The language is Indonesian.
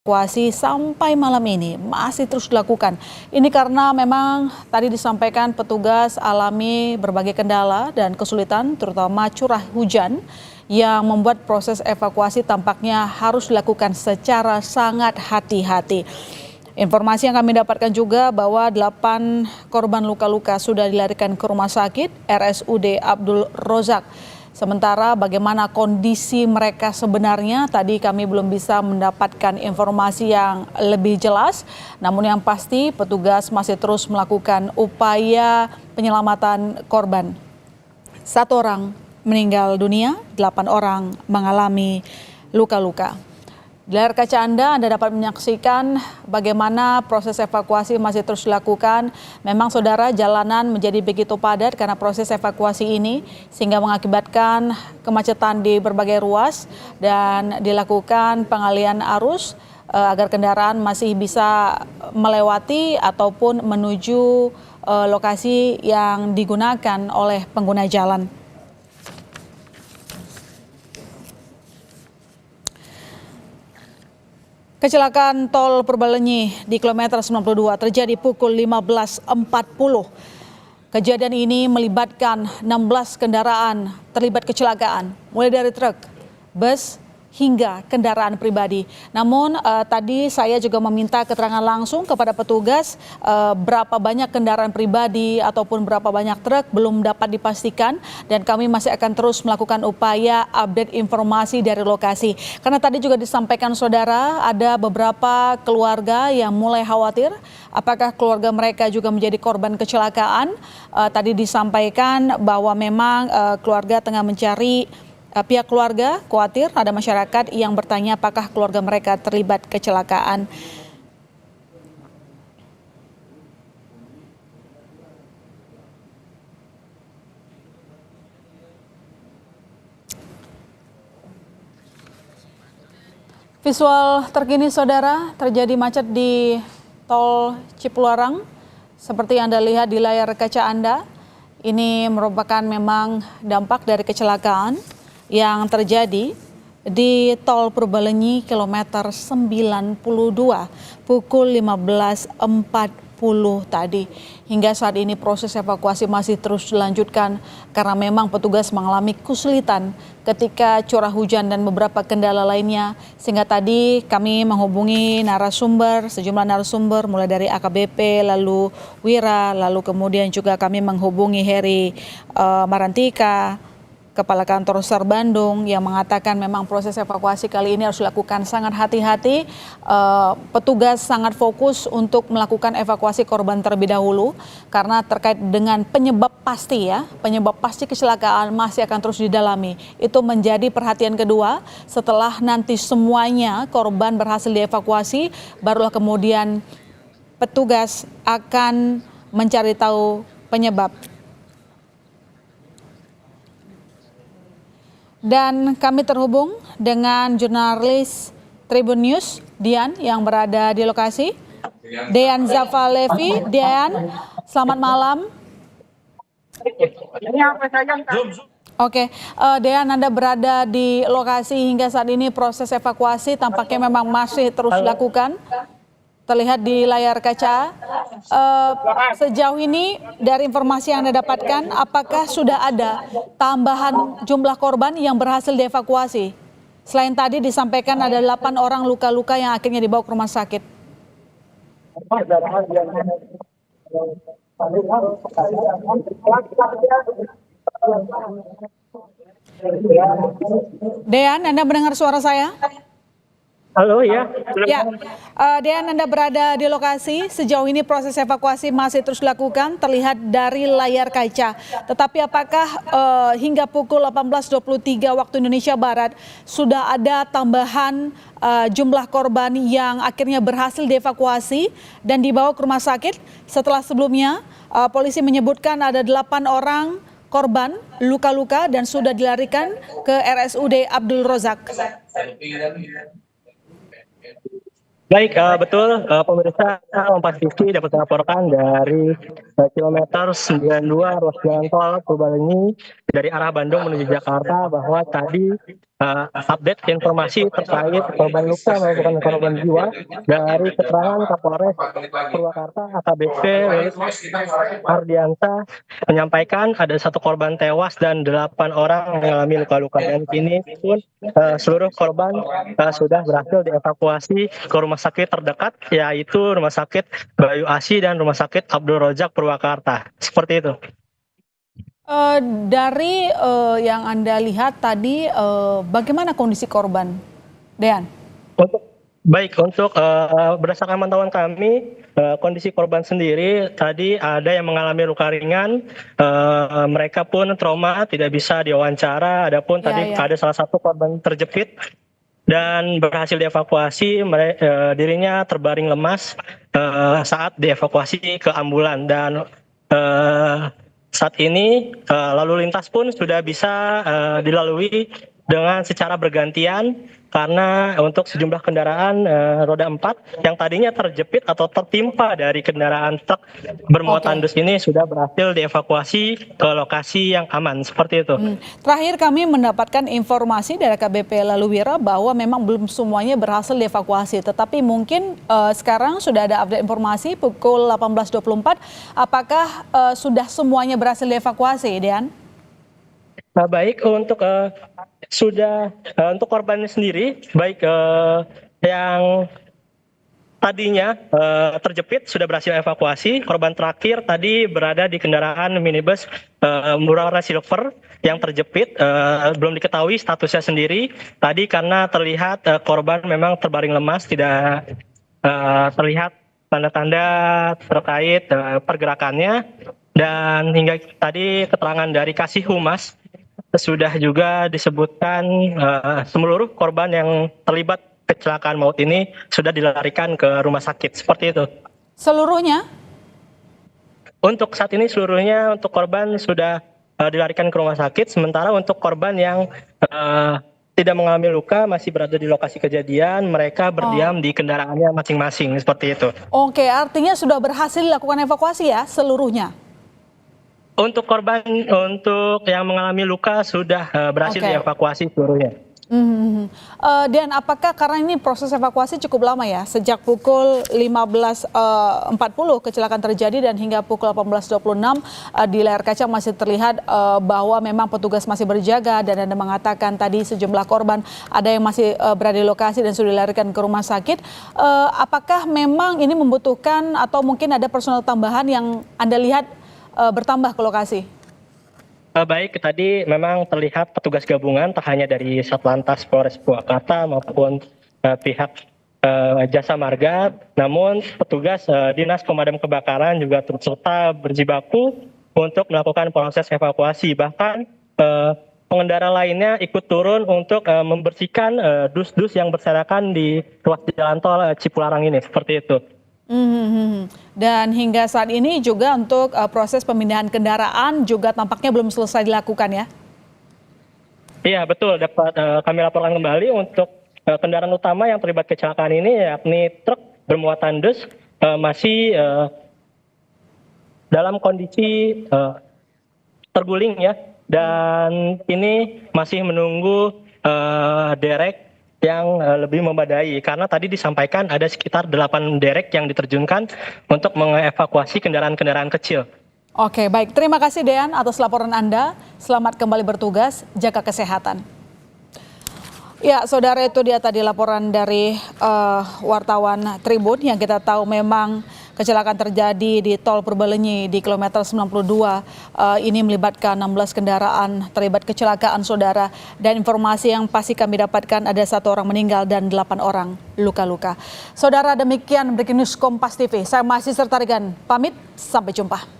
evakuasi sampai malam ini masih terus dilakukan. Ini karena memang tadi disampaikan petugas alami berbagai kendala dan kesulitan, terutama curah hujan yang membuat proses evakuasi tampaknya harus dilakukan secara sangat hati-hati. Informasi yang kami dapatkan juga bahwa 8 korban luka-luka sudah dilarikan ke rumah sakit RSUD Abdul Rozak. Sementara bagaimana kondisi mereka sebenarnya tadi kami belum bisa mendapatkan informasi yang lebih jelas. Namun yang pasti petugas masih terus melakukan upaya penyelamatan korban. 1 orang meninggal dunia, 8 orang mengalami luka-luka. Di layar kaca Anda dapat menyaksikan bagaimana proses evakuasi masih terus dilakukan. Memang saudara, jalanan menjadi begitu padat karena proses evakuasi ini sehingga mengakibatkan kemacetan di berbagai ruas dan dilakukan pengalihan arus agar kendaraan masih bisa melewati ataupun menuju lokasi yang digunakan oleh pengguna jalan. Kecelakaan tol Purbalenyi di kilometer 92 terjadi pukul 15.40. Kejadian ini melibatkan 16 kendaraan terlibat kecelakaan, mulai dari truk, bus, hingga kendaraan pribadi. Namun tadi saya juga meminta keterangan langsung kepada petugas berapa banyak kendaraan pribadi ataupun berapa banyak truk belum dapat dipastikan dan kami masih akan terus melakukan upaya update informasi dari lokasi. Karena tadi juga disampaikan saudara ada beberapa keluarga yang mulai khawatir apakah keluarga mereka juga menjadi korban kecelakaan. Tadi disampaikan bahwa memang keluarga tengah mencari. Pihak keluarga khawatir ada masyarakat yang bertanya apakah keluarga mereka terlibat kecelakaan. Visual terkini saudara, terjadi macet di tol Cipularang seperti yang Anda lihat di layar kaca Anda. Ini merupakan memang dampak dari kecelakaan yang terjadi di tol Purbalenyi kilometer 92 pukul 15.40 tadi. Hingga saat ini proses evakuasi masih terus dilanjutkan karena memang petugas mengalami kesulitan ketika curah hujan dan beberapa kendala lainnya. Sehingga tadi kami menghubungi sejumlah narasumber mulai dari AKBP, lalu Wira, lalu kemudian juga kami menghubungi Heri Marantika, Kepala Kantor SAR Bandung yang mengatakan memang proses evakuasi kali ini harus dilakukan sangat hati-hati. Petugas sangat fokus untuk melakukan evakuasi korban terlebih dahulu karena terkait dengan penyebab pasti kecelakaan masih akan terus didalami. Itu menjadi perhatian kedua setelah nanti semuanya korban berhasil dievakuasi, barulah kemudian petugas akan mencari tahu penyebab. Dan kami terhubung dengan jurnalis Tribun News, Dian, yang berada di lokasi. Dean Zafalevi. Dean, selamat malam. Oke, Dean, Anda berada di lokasi hingga saat ini proses evakuasi tampaknya memang masih terus dilakukan. Terlihat di layar kaca. Sejauh ini dari informasi yang Anda dapatkan, apakah sudah ada tambahan jumlah korban yang berhasil dievakuasi? Selain tadi disampaikan ada 8 orang luka-luka yang akhirnya dibawa ke rumah sakit. Dean, Anda mendengar suara saya? Halo ya. Ya, Dean, Anda berada di lokasi. Sejauh ini proses evakuasi masih terus dilakukan, terlihat dari layar kaca. Tetapi apakah hingga pukul 18.23 waktu Indonesia Barat sudah ada tambahan jumlah korban yang akhirnya berhasil dievakuasi dan dibawa ke rumah sakit? Setelah sebelumnya polisi menyebutkan ada 8 orang korban luka-luka dan sudah dilarikan ke RSUD Abdul Rozak. Baik, betul pemirsa, Kompas TV dapat melaporkan dari kilometer 92 ruas jalan tol Purbalenyi dari arah Bandung menuju Jakarta bahwa tadi update informasi terkait korban luka maupun korban jiwa dari keterangan Kapolres Purwakarta AKBP Lilis Ardianta menyampaikan ada 1 korban tewas dan 8 orang mengalami luka-luka, dan kini pun seluruh korban sudah berhasil dievakuasi ke rumah sakit terdekat, yaitu Rumah Sakit Bayu Asih dan Rumah Sakit Abdul Rojak Purwakarta. Seperti itu. Dari yang Anda lihat tadi, bagaimana kondisi korban, Dean? Untuk berdasarkan pantauan kami, kondisi korban sendiri tadi ada yang mengalami luka ringan, mereka pun trauma, tidak bisa diwawancara. Adapun tadi ada salah satu korban terjepit dan berhasil dievakuasi. Dirinya terbaring lemas saat dievakuasi ke ambulan, dan saat ini lalu lintas pun sudah bisa dilalui dengan secara bergantian, karena untuk sejumlah kendaraan roda 4 yang tadinya terjepit atau tertimpa dari kendaraan truk bermuatan tandus ini sudah berhasil dievakuasi ke lokasi yang aman. Seperti itu. Terakhir kami mendapatkan informasi dari KBP Laluwira bahwa memang belum semuanya berhasil dievakuasi, tetapi mungkin sekarang sudah ada update informasi pukul 18.24, apakah sudah semuanya berhasil dievakuasi, Dean? Baik, untuk untuk korbannya sendiri, baik yang tadinya terjepit sudah berhasil evakuasi. Korban terakhir tadi berada di kendaraan minibus berwarna silver yang terjepit, belum diketahui statusnya sendiri. Tadi karena terlihat korban memang terbaring lemas, tidak terlihat tanda-tanda terkait pergerakannya, dan hingga tadi keterangan dari Kasih Humas sudah juga disebutkan seluruh korban yang terlibat kecelakaan maut ini sudah dilarikan ke rumah sakit. Seperti itu. Seluruhnya? Untuk saat ini seluruhnya untuk korban sudah dilarikan ke rumah sakit, sementara untuk korban yang tidak mengalami luka masih berada di lokasi kejadian, mereka berdiam di kendaraannya masing-masing. Seperti itu. Oke, artinya sudah berhasil dilakukan evakuasi ya seluruhnya? Untuk korban, untuk yang mengalami luka sudah berhasil dievakuasi seluruhnya. Dan apakah karena ini proses evakuasi cukup lama ya, sejak pukul 15.40 kecelakaan terjadi dan hingga pukul 18.26 di layar kaca masih terlihat bahwa memang petugas masih berjaga, dan Anda mengatakan tadi sejumlah korban ada yang masih berada di lokasi dan sudah dilarikan ke rumah sakit. Apakah memang ini membutuhkan atau mungkin ada personel tambahan yang Anda lihat bertambah ke lokasi? Baik, tadi memang terlihat petugas gabungan tak hanya dari Satlantas Polres Purwakarta maupun pihak Jasa Marga, namun petugas Dinas Pemadam Kebakaran juga turut serta berjibaku untuk melakukan proses evakuasi. Bahkan pengendara lainnya ikut turun untuk membersihkan dus-dus yang berserakan di ruas jalan tol Cipularang ini. Seperti itu. Dan hingga saat ini juga untuk proses pemindahan kendaraan juga tampaknya belum selesai dilakukan ya? Iya, betul. Dapat kami laporkan kembali untuk kendaraan utama yang terlibat kecelakaan ini, yakni truk bermuatan dus, masih dalam kondisi terguling ya, dan ini masih menunggu derek yang lebih memadai, karena tadi disampaikan ada sekitar 8 derek yang diterjunkan untuk mengevakuasi kendaraan-kendaraan kecil. Oke, baik. Terima kasih Dean atas laporan Anda. Selamat kembali bertugas, jaga kesehatan. Ya, saudara, itu dia tadi laporan dari wartawan Tribun yang kita tahu memang kecelakaan terjadi di tol Purbalenyi di kilometer 92. Ini melibatkan 16 kendaraan terlibat kecelakaan, saudara. Dan informasi yang pasti kami dapatkan ada 1 orang meninggal dan 8 orang luka-luka. Saudara, demikian Breaking News Kompas TV. Saya Mahasiswa Tarigan, pamit, sampai jumpa.